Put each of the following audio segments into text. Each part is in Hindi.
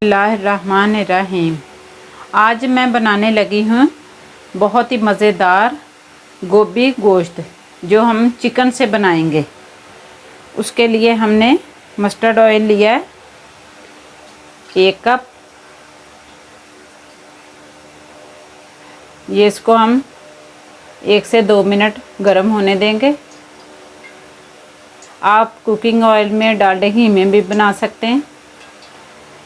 बिस्मिल्लाहिर्रहमानिर्रहीम। आज मैं बनाने लगी हूँ बहुत ही मज़ेदार गोभी गोश्त, जो हम चिकन से बनाएंगे। उसके लिए हमने मस्टर्ड ऑयल लिया है 1 कप। ये इसको हम 1 से 2 मिनट गर्म होने देंगे। आप कुकिंग ऑयल में डालडा घी में भी बना सकते हैं,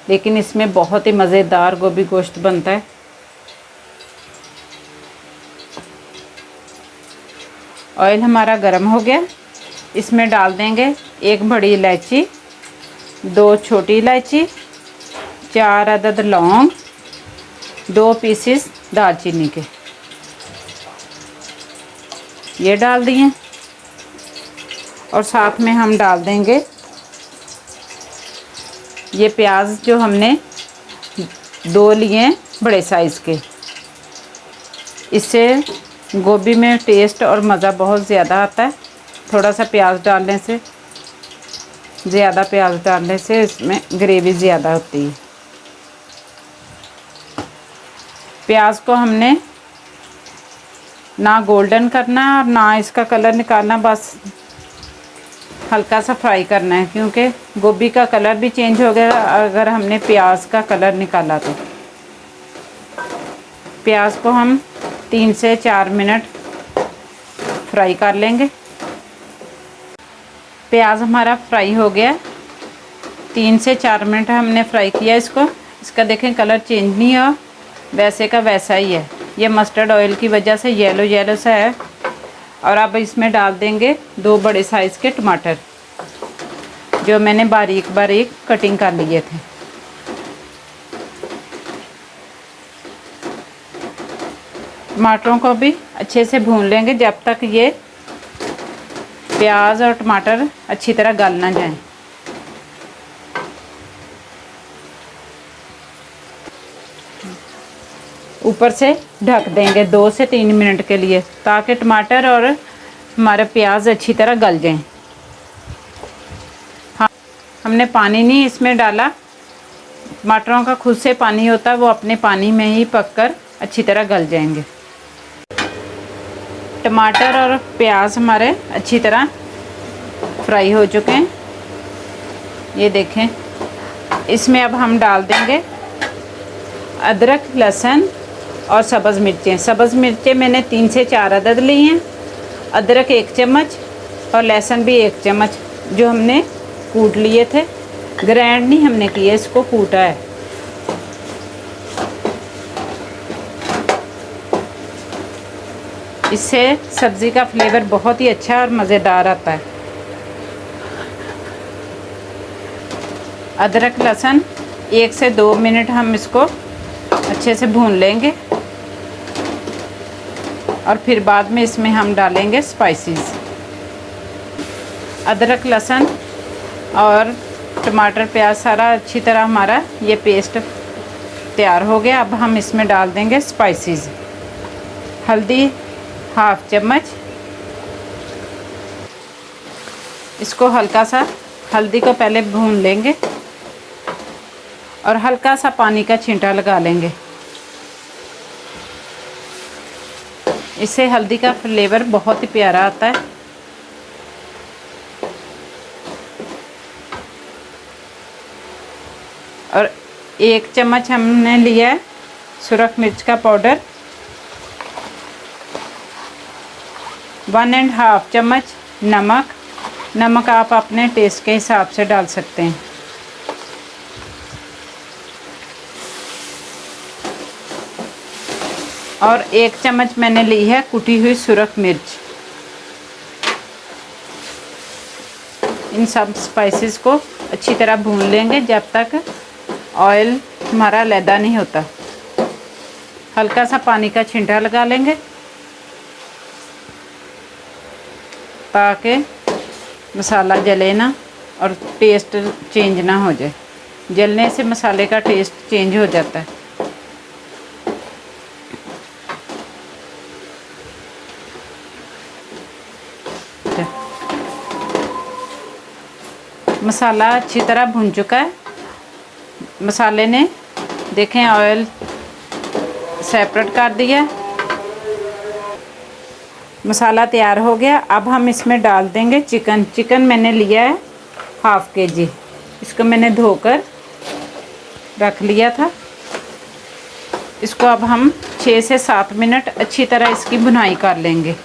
लेकिन इसमें बहुत ही मज़ेदार गोभी गोश्त बनता है। ऑयल हमारा गर्म हो गया, इसमें डाल देंगे 1 बड़ी इलायची, 2 छोटी इलायची, 4 अदद लौंग, 2 पीसेस दालचीनी के, ये डाल दिए। और साथ में हम डाल देंगे ये प्याज, जो हमने 2 लिए बड़े साइज़ के। इससे गोभी में टेस्ट और मज़ा बहुत ज़्यादा आता है। थोड़ा सा प्याज डालने से, ज़्यादा प्याज डालने से इसमें ग्रेवी ज़्यादा होती है। प्याज को हमने ना गोल्डन करना और ना इसका कलर निकालना, बस हल्का सा फ्राई करना है, क्योंकि गोभी का कलर भी चेंज हो गया अगर हमने प्याज का कलर निकाला तो। प्याज को हम 3 से 4 मिनट फ्राई कर लेंगे। प्याज हमारा फ्राई हो गया, 3 से 4 मिनट हमने फ्राई किया इसको। इसका देखें कलर चेंज नहीं हुआ, वैसे का वैसा ही है। ये मस्टर्ड ऑयल की वजह से येलो येलो सा है। और अब इसमें डाल देंगे 2 बड़े साइज़ के टमाटर, जो मैंने बारीक बारीक कटिंग कर लिए थे। टमाटरों को भी अच्छे से भून लेंगे जब तक ये प्याज और टमाटर अच्छी तरह गल ना जाएं। ऊपर से ढक देंगे 2 से 3 मिनट के लिए, ताकि टमाटर और हमारे प्याज अच्छी तरह गल जाएं। हाँ, हमने पानी नहीं इसमें डाला। टमाटरों का खुद से पानी होता है, वो अपने पानी में ही पककर अच्छी तरह गल जाएंगे। टमाटर और प्याज हमारे अच्छी तरह फ्राई हो चुके हैं, ये देखें। इसमें अब हम डाल देंगे अदरक, लहसुन और सब्ज़ मिर्चें। सब्ज़ मिर्चें मैंने 3 से 4 अदद ली हैं। अदरक 1 चम्मच और लहसुन भी 1 चम्मच, जो हमने कूट लिए थे। ग्राइंड नहीं हमने किया, इसको कूटा है। इससे सब्ज़ी का फ्लेवर बहुत ही अच्छा और मज़ेदार आता है। अदरक लहसुन 1 से 2 मिनट हम इसको अच्छे से भून लेंगे, और फिर बाद में इसमें हम डालेंगे स्पाइसेस। अदरक लहसुन और टमाटर प्याज सारा अच्छी तरह हमारा ये पेस्ट तैयार हो गया। अब हम इसमें डाल देंगे स्पाइसेस। हल्दी 1/2 चम्मच, इसको हल्का सा हल्दी को पहले भून लेंगे और हल्का सा पानी का छींटा लगा लेंगे। इससे हल्दी का फ्लेवर बहुत ही प्यारा आता है। और 1 चम्मच हमने लिया है सुरख मिर्च का पाउडर, 1.5 चम्मच नमक। नमक आप अपने टेस्ट के हिसाब से डाल सकते हैं। और 1 चम्मच मैंने ली है कुटी हुई सुरख मिर्च। इन सब स्पाइसेस को अच्छी तरह भून लेंगे जब तक ऑयल हमारा लैदा नहीं होता। हल्का सा पानी का छींटा लगा लेंगे, ताकि मसाला जले ना और टेस्ट चेंज ना हो जाए। जलने से मसाले का टेस्ट चेंज हो जाता है। मसाला अच्छी तरह भुन चुका है। मसाले ने देखें ऑयल सेपरेट कर दिया। मसाला तैयार हो गया। अब हम इसमें डाल देंगे चिकन। चिकन मैंने लिया है हाफ़ kg। इसको मैंने धोकर रख लिया था। इसको अब हम 6 से 7 मिनट अच्छी तरह इसकी भुनाई कर लेंगे,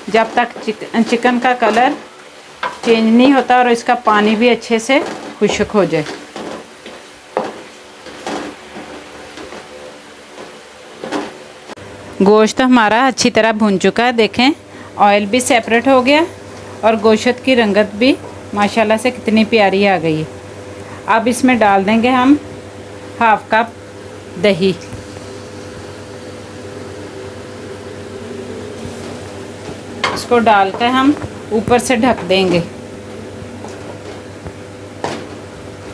जब तक चिकन का कलर चेंज नहीं होता और इसका पानी भी अच्छे से खुश्क हो जाए। गोश्त हमारा अच्छी तरह भुन चुका है। देखें ऑयल भी सेपरेट हो गया और गोश्त की रंगत भी माशाल्लाह से कितनी प्यारी आ गई है। अब इसमें डाल देंगे हम हाफ़ कप दही। इसको डालकर हम ऊपर से ढक देंगे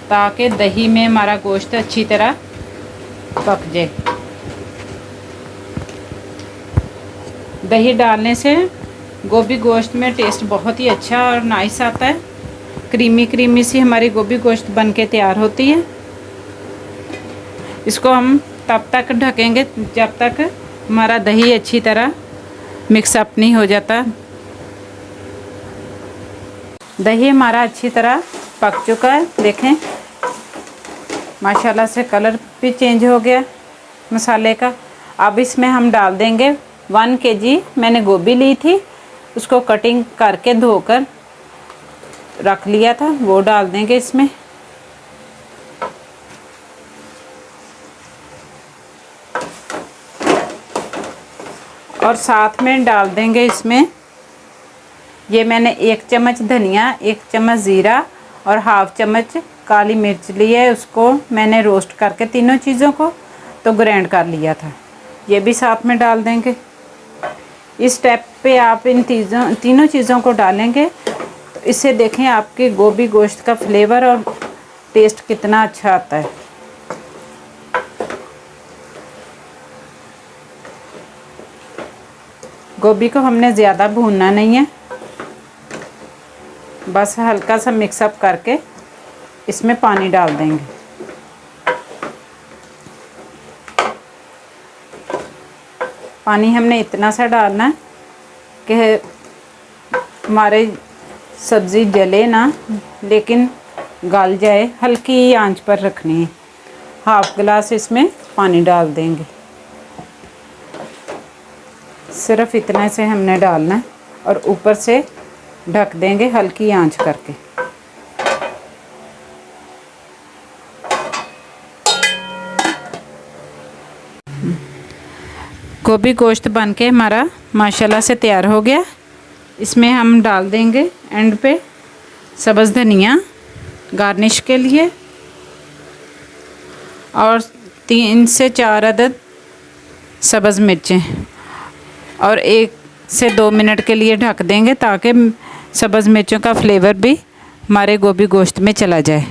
ताकि दही में हमारा गोश्त अच्छी तरह पक जाए। दही डालने से गोभी गोश्त में टेस्ट बहुत ही अच्छा और नाइस आता है। क्रीमी क्रीमी सी हमारी गोभी गोश्त बन के तैयार होती है। इसको हम तब तक ढकेंगे जब तक हमारा दही अच्छी तरह मिक्सअप नहीं हो जाता। दही हमारा अच्छी तरह पक चुका है। देखें माशाल्लाह से कलर भी चेंज हो गया मसाले का। अब इसमें हम डाल देंगे 1 kg मैंने गोभी ली थी, उसको कटिंग करके धोकर रख लिया था, वो डाल देंगे इसमें। और साथ में डाल देंगे इसमें ये मैंने 1 चम्मच धनिया, 1 चम्मच ज़ीरा और हाफ़ चम्मच काली मिर्च ली है। उसको मैंने रोस्ट करके तीनों चीज़ों को तो ग्राइंड कर लिया था, ये भी साथ में डाल देंगे। इस स्टेप पे आप इन तीनों चीज़ों को डालेंगे तो इससे देखें आपके गोभी गोश्त का फ्लेवर और टेस्ट कितना अच्छा आता है। गोभी को हमने ज़्यादा भूनना नहीं है, बस हल्का सा मिक्सअप करके इसमें पानी डाल देंगे। पानी हमने इतना सा डालना है कि हमारे सब्ज़ी जले ना लेकिन गल जाए, हल्की आंच पर रखनी है। हाफ़ गिलास इसमें पानी डाल देंगे, सिर्फ इतना से हमने डालना है और ऊपर से ढक देंगे हल्की आंच करके। गोभी गोश्त बन के हमारा माशाल्लाह से तैयार हो गया। इसमें हम डाल देंगे एंड पे सब्ज़ धनिया गार्निश के लिए और 3 से 4 अदद सब्ज़ मिर्चें और 1 से 2 मिनट के लिए ढक देंगे ताकि सब्ज़ मिर्चों का फ्लेवर भी हमारे गोभी गोश्त में चला जाए।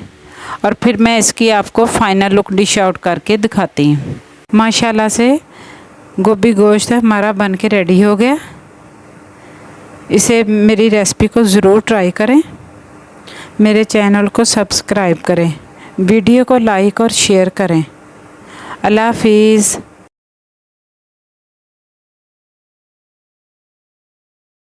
और फिर मैं इसकी आपको फ़ाइनल लुक डिश आउट करके दिखाती हूँ। माशाल्लाह से गोभी गोश्त हमारा बन के रेडी हो गया। इसे मेरी रेसिपी को ज़रूर ट्राई करें, मेरे चैनल को सब्सक्राइब करें, वीडियो को लाइक और शेयर करें। अल्लाह हाफिज़।